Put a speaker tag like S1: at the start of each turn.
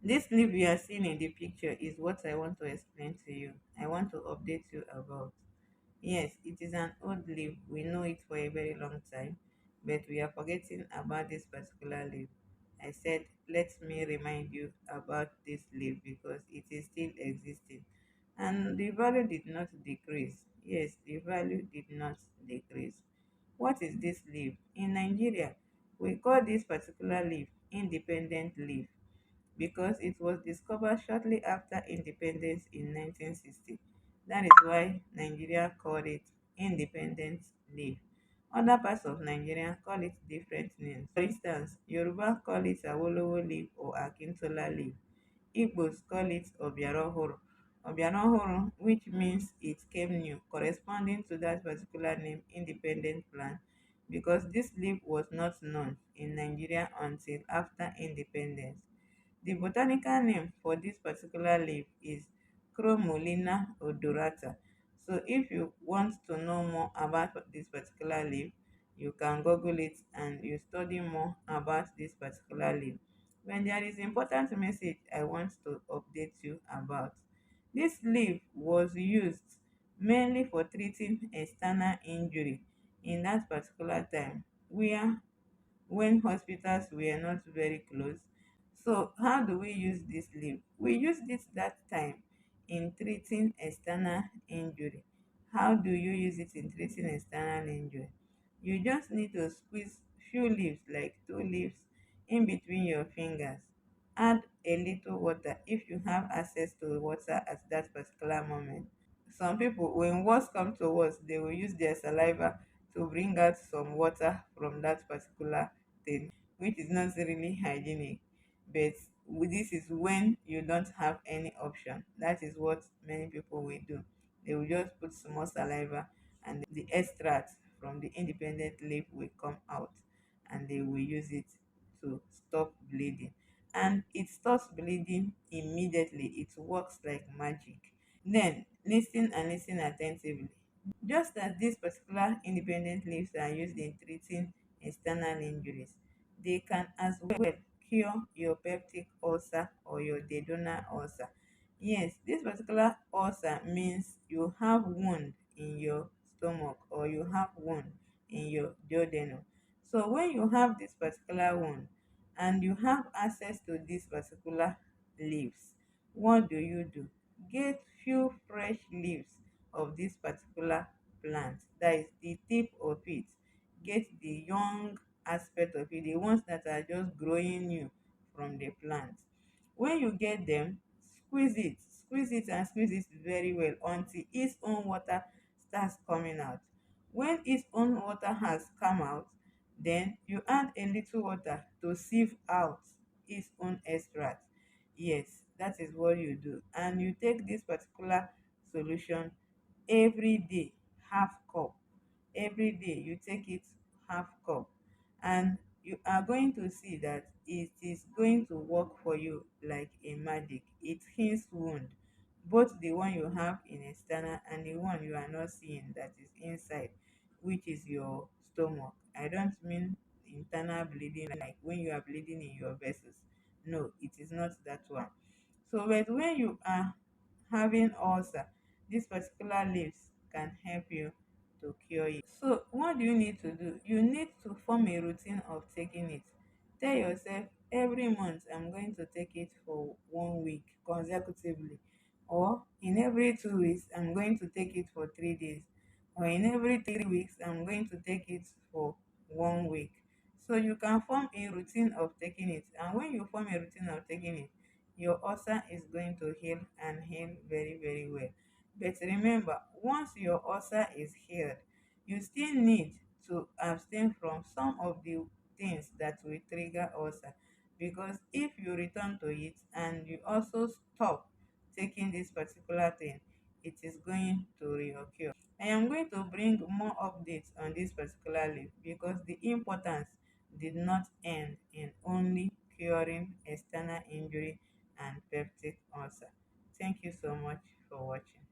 S1: This leaf you are seeing in the picture is what I want to explain to you. I want to update you about. Yes, it is an old leaf. We know it for a very long time, but we are forgetting about this particular leaf. I said, let me remind you about this leaf because it is still existing. And the value did not decrease. Yes, the value did not decrease. What is this leaf? In Nigeria, we call this particular leaf independent leaf because it was discovered shortly after independence in 1960. That is why Nigeria called it independent leaf. Other parts of Nigeria call it different names. For instance, Yoruba call it Awolowo leaf or Akintola leaf. Igbos call it Obiarohoro. Obiarohoro, which means it came new, corresponding to that particular name, independent plant, because this leaf was not known in Nigeria until after independence. The botanical name for this particular leaf is Chromolina odorata. So if you want to know more about this particular leaf, you can Google it and you study more about this particular leaf. When there is important message I want to update you about. This leaf was used mainly for treating external injury in that particular time where when hospitals were not very close. So how do we use this leaf? We used it that time in treating external injury. How do you use it in treating external injury? You just need to squeeze few leaves, like two leaves, in between your fingers. Add a little water if you have access to water at that particular moment. Some people, when worst come to worst, they will use their saliva to bring out some water from that particular thing, which is not really hygienic. But this is when you don't have any option. That is what many people will do. They will just put small saliva and the extract from the independent leaf will come out and they will use it to stop bleeding. And it stops bleeding immediately. It works like magic. Then listen and listen attentively. Just as these particular independent leaves are used in treating external injuries, they can as well cure your peptic ulcer or your duodenal ulcer. Yes, this particular ulcer means you have wound in your stomach or you have wound in your duodenum. So when you have this particular wound and you have access to these particular leaves, what do? Get few fresh leaves of this particular plant, that is the tip of it. Get the young aspect of it, the ones that are just growing new from the plant. When you get them, squeeze it and squeeze it very well until its own water starts coming out. When its own water has come out, then you add a little water to sieve out its own extract. Yes, that is what you do. And you take this particular solution every day, half cup. Every day you take it half cup. And you are going to see that it is going to work for you like a magic. It heals wound, both the one you have in external and the one you are not seeing that is inside, which is your stomach. I don't mean internal bleeding like when you are bleeding in your vessels. No, it is not that one. So, but when you are having ulcer, this particular leaves can help you to cure it. So, what do you need to do? You need to form a routine of taking it. Tell yourself every month I'm going to take it for 1 week consecutively, or in every 2 weeks I'm going to take it for 3 days, or in every 3 weeks I'm going to take it for 1 week. So you can form a routine of taking it, and when you form a routine of taking it, your ulcer is going to heal and heal very, very well. But remember, once your ulcer is healed, you still need to abstain from some of the things that will trigger ulcer, because if you return to it and you also stop taking this particular thing, it is going to reoccur. I am going to bring more updates on this particular leaf because the importance did not end in only curing external injury and peptic ulcer. Thank you so much for watching.